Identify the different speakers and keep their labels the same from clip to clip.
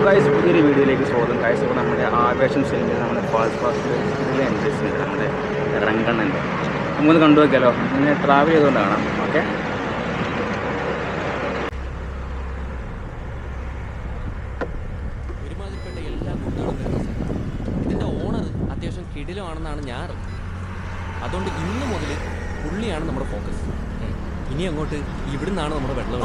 Speaker 1: Guys, പുതിയൊരു വീഡിയോയിലേക്ക് സ്വാഗതം. ഗൈസ്, ഇപ്പോൾ നമ്മുടെ ആവേശം സിനിമയിൽ നമ്മുടെ ഫാസ്റ്റ് ഫാസ്റ്റ് എൻട്രി ചെയ്യുന്നത് നമ്മുടെ രംഗണ്ണൻ്റെ നമുക്കൊന്ന് കണ്ടുവെക്കാലോ. ഇങ്ങനെ ട്രാവൽ ചെയ്തുകൊണ്ട് കാണാം. ഓക്കെ,
Speaker 2: ഒരുമാതിരിപ്പെട്ട എല്ലാ ഗുണ്ടകളും ഇതിൻ്റെ ഓണർ അത്യാവശ്യം കിടിലമാണെന്നാണ് ഞാൻ അറിഞ്ഞത്. അതുകൊണ്ട് ഇന്ന് മുതൽ പുള്ളിയാണ് നമ്മുടെ ഫോക്കസ്. ഇനി അങ്ങോട്ട് ഇവിടുന്നാണ് നമ്മുടെ വെള്ളം.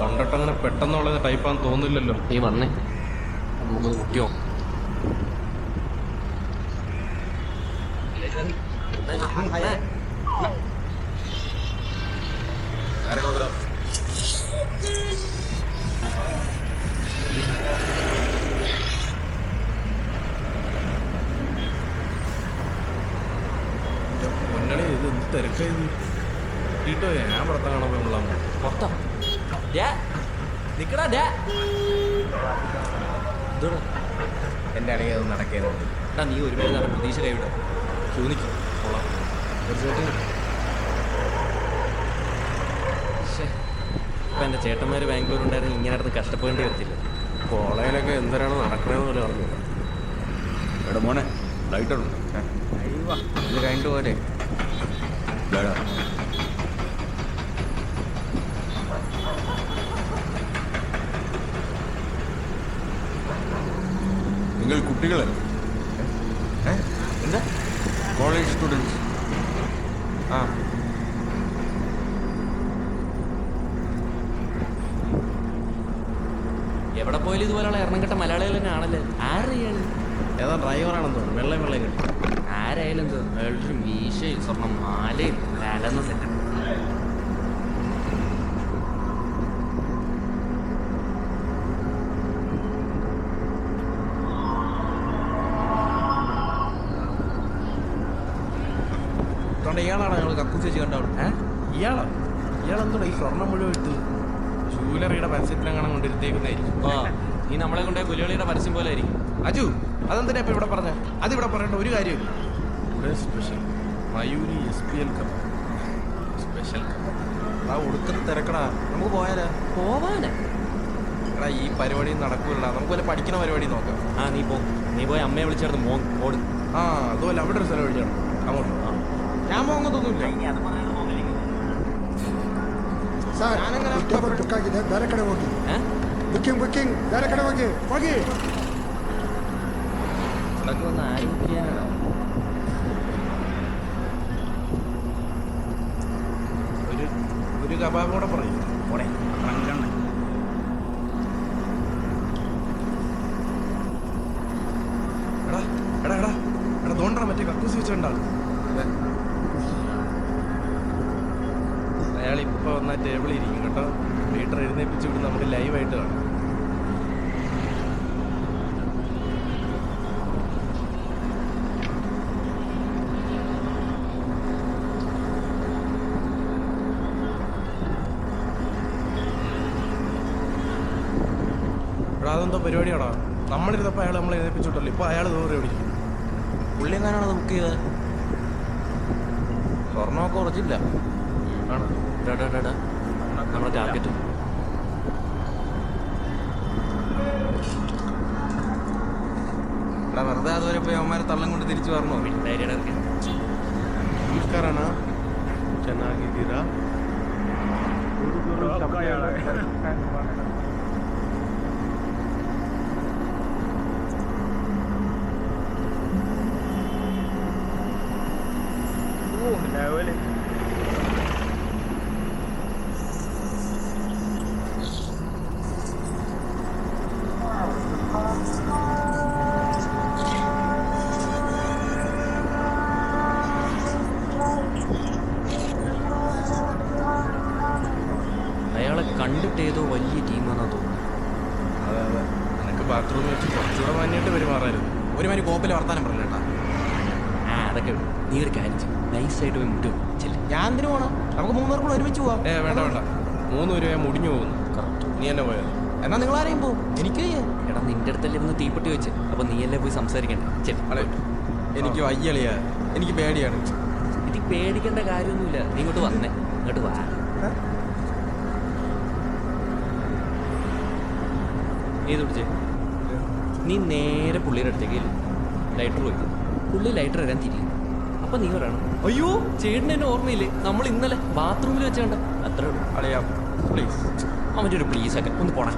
Speaker 3: കണ്ടിട്ടങ്ങനെ പെട്ടെന്നുള്ള ടൈപ്പാന്ന് തോന്നില്ലല്ലോ.
Speaker 2: നീ വന്നേ, നമുക്ക് കുട്ടിയോ
Speaker 3: പൊന്നണി, ഇത് എന്ത് തിരക്കായത് കിട്ടോ. ഞാൻ പുറത്താ കാണാൻ പോയുള്ള
Speaker 2: പുറത്താ നിക്കടാ.
Speaker 3: എൻ്റെ അടങ്ങി അത് നടക്കുന്നത്.
Speaker 2: എടാ, നീ ഒരു പേര് പ്രതീക്ഷ കൈവിട ചോദിക്കും. ഇപ്പം എൻ്റെ ചേട്ടന്മാർ ബാംഗ്ലൂർ ഉണ്ടായിരുന്നു, ഇങ്ങനെ നടന്ന് കഷ്ടപ്പെടേണ്ടി വരത്തില്ല.
Speaker 3: കോളേജിലൊക്കെ എന്തിനാണ് നടക്കണമെന്ന് പോലെ പറഞ്ഞു. എടാ മോനെ, ലൈറ്റ് ഉണ്ട്. ഇത് കഴിഞ്ഞിട്ട് പോലെ നിങ്ങൾ കുട്ടികളല്ലേ?
Speaker 2: എന്താ
Speaker 3: കോളേജ് സ്റ്റുഡൻസ്? ആ,
Speaker 2: എവിടെ പോയാലും ഇതുപോലെയുള്ള എറണംകെട്ട മലയാളികൾ തന്നെ ആണല്ലേ. ആരെയാണ്?
Speaker 3: ഏതാ ഡ്രൈവറാണെന്ന് തോന്നുന്നു. വെള്ളം കിട്ടും.
Speaker 2: ആരായാലും എന്തോ വെള്ളരും വീശയും സ്വർണ്ണം മാലയും കലന്ന സെറ്റ്.
Speaker 3: ഇയാളാണ് ഞങ്ങൾ കക്കൂസ് വെച്ച് കണ്ടാവും. ഇയാളെന്തോടാ ഈ സ്വർണം മുഴുവൻ ഇട്ട് ജൂവലറിയുടെ പരസ്യത്തിനങ്ങനെ കൊണ്ടിരുത്തേക്കുന്നതായിരിക്കും.
Speaker 2: നീ നമ്മളെ കൊണ്ടേ പുലികളിയുടെ പരസ്യം പോലെ ആയിരിക്കും.
Speaker 3: അജു, അതെന്തിനാ ഇപ്പം ഇവിടെ പറഞ്ഞ? അതിവിടെ പറയേണ്ട ഒരു കാര്യമില്ല. ഇവിടെ special Mayuri SPL cup special cup. ആ ഒടുക്കത്ത് തിരക്കടാ, നമുക്ക് പോയാലാ?
Speaker 2: പോവാനാ?
Speaker 3: എടാ, ഈ പരിപാടി നടക്കൂല. നമുക്ക് വല്ല പഠിക്കുന്ന പരിപാടി നോക്കാം.
Speaker 2: നീ പോയി അമ്മയെ വിളിച്ചായിരുന്നു മോൻ ഓട്.
Speaker 3: അതുപോലെ അവിടെ ഒരു സ്ഥലം ഒഴിച്ചാണ് അങ്ങോട്ട്. ഞാൻ പോകത്തൊന്നുമില്ല.
Speaker 4: ಬುಕ್ ಆಗಿದೆ, ಬೇರೆ ಕಡೆ ಹೋಗಿ. ಬುಕ್ಕಿಂಗ್ ಬೇರೆ ಕಡೆ ಹೋಗಿ.
Speaker 2: ഇതൊക്കെ വന്ന് ആരോഗ്യാണോ?
Speaker 3: ഒരു കബാബ് കൂടെ പറയും.
Speaker 1: പോടെ രംഗണ്ണൻ.
Speaker 3: എടാ തോണ്ടാ, മറ്റേ കക്കൂസ് വെച്ചുണ്ടാവും. അയാൾ ഇപ്പോൾ വന്നാൽ ടേബിളിൽ ഇരിക്കും കേട്ടോ. മീറ്റർ എഴുന്നേപ്പിച്ച് വിടും, നമുക്ക് ലൈവായിട്ട് കാണാം. എടാ, അതെന്തോ പരിപാടിയാടാ. നമ്മളിരുന്നപ്പോൾ അയാൾ നമ്മളെ എഴുന്നേപ്പിച്ചിട്ടല്ലോ. ഇപ്പോൾ അയാൾ ദൂരെ എവിടെയും
Speaker 2: പുള്ളി എങ്ങനെയാണോ ബുക്ക് ചെയ്തത്?
Speaker 3: സ്വർണ്ണമൊക്കെ കുറച്ചില്ല. ആണ്
Speaker 2: നമ്മുടെ ടാർഗറ്റ്.
Speaker 3: എടാ, വെറുതെ അതുവരെ പോയി അവന്മാരെ തള്ളം കൊണ്ട് തിരിച്ചു പറഞ്ഞോ. നമസ്കാരാണ്. ಚೆನ್ನಾಗಿದ್ದೀರಾ?
Speaker 2: കണ്ടിട്ട് ഏതോ വലിയ ടീം
Speaker 3: ആയിട്ട് പെരുമാറരുത്. ഒരുമാതിരി കോപ്പിലെ വർത്താനം പറഞ്ഞു കേട്ടാ.
Speaker 2: ആ അതൊക്കെ വിട്. നീ ഒരു കാര്യം ചെയ്യും, നൈസായിട്ട് പോയി മുട്ടും ചെല്ലു.
Speaker 3: ഞാൻ എന്തിനു പോണം? നമുക്ക് 3 പേർക്കും ഒരുമിച്ച് പോവാം. വേണ്ട 3 രൂപ മുടിഞ്ഞു പോകുന്നു. നീ എന്നെ പോയത് എന്നാ നിങ്ങൾ ആരെയും പോവും? എനിക്ക്
Speaker 2: എടാ നിന്റെ അടുത്തല്ലേ ഒന്ന് തീപ്പെട്ടി വെച്ച്, അപ്പൊ നീ അല്ലേ പോയി സംസാരിക്കണ്ടേ? ചെല്ലു.
Speaker 3: എനിക്ക് വയ്യളിയാ, എനിക്ക് പേടിയാണ്.
Speaker 2: ഇത് പേടിക്കേണ്ട കാര്യമൊന്നുമില്ല. നീ ഇങ്ങോട്ട് വന്നേ, ഇങ്ങോട്ട് വാ. ഏത് പിടിച്ചേ? നീ നേരെ പുള്ളിയുടെ അടുത്തേക്ക് ലൈറ്റർ പോയി. പുള്ളി ലൈറ്റർ ഇടാൻ തിരിയും. അപ്പൊ നീ പറയണം, അയ്യോ ചേട്ടന് എന്നെ ഓർമ്മയില്ലേ, നമ്മൾ ഇന്നലെ ബാത്റൂമിൽ വെച്ച കണ്ട. അത്രേ ഉള്ളൂ.
Speaker 3: അളിയാ പ്ലീസ്.
Speaker 2: അവൻ്റെ ഒരു പ്ലീസ് ഒക്കെ ഒന്ന് പോണേ.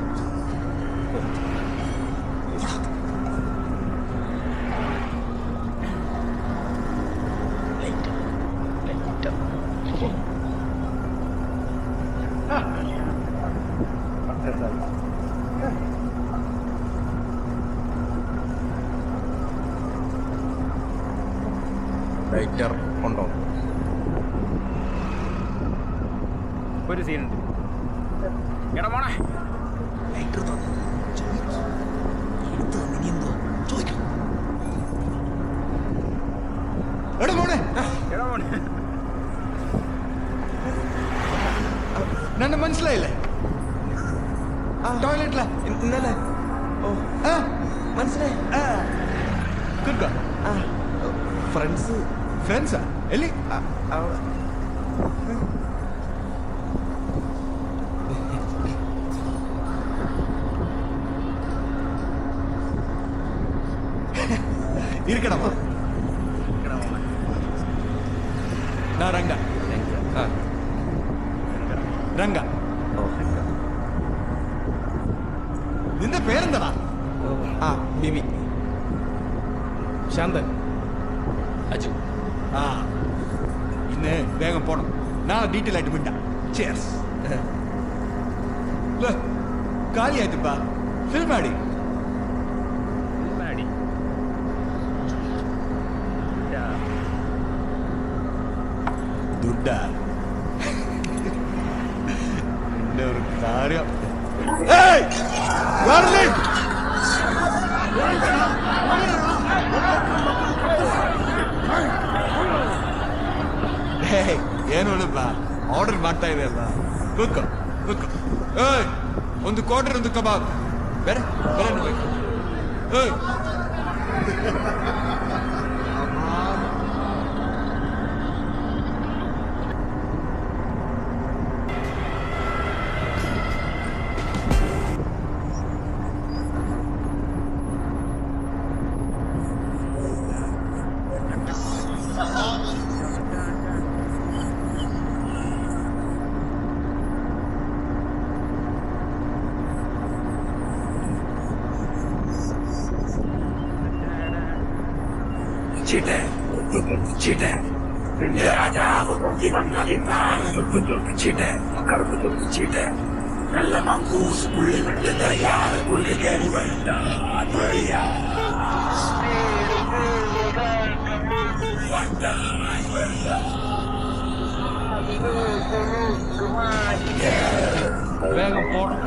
Speaker 3: ലൈറ്റർ ഉണ്ടോ?
Speaker 1: ഒരു സീനുണ്ട്. എടാ മോണേ,
Speaker 4: എടാ മോനെ
Speaker 1: എടാ മോണേ,
Speaker 4: നന്നെ മനസ്സിലായില്ലേ? ടോയ്ലറ്റിലെ
Speaker 3: ഇന്നലെ മനസ്സിലായി.
Speaker 4: കുടുക്ക
Speaker 3: ഫ്രണ്ട്സ്
Speaker 4: ഫ്രണ്ട്സാ എല്ലി
Speaker 3: അവിടെ
Speaker 4: ഇരിക്കണമാ. ഞാൻ രംഗ. രംഗ, നിന്റെ പേരെന്താടാ?
Speaker 3: ബിബി. ശാന്തൻ.
Speaker 2: അജു.
Speaker 4: ആ ഇന്ന് വേഗം പോണം, നാളെ ഡീറ്റെയിൽ ആയിട്ട് വിടാം. ചേർസ്. കാലിയായിട്ടിപ്പാ ഫിലിം ആടി. ദുഡാ എന്റെ ഒരു കാര്യം. ಏನೋಡಪ್ಪ ಆರ್ಡರ್ ಮಾಡ್ತಾ ಇದೆ ಅಲ್ಲ, ಕೂತ್ಕೋ ಕೂತ್ಕೋ. ಏಯ್ ಒಂದು ಕ್ವಾರ್ಟರ್, ಒಂದು ಕಬಾಬ್, ಬೇರೆ ಬೇರೆ ಬೇಕು. ಏಯ್
Speaker 3: വേഗം പോണം.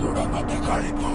Speaker 5: തുടങ്ങാത്ത കളിപ്പോ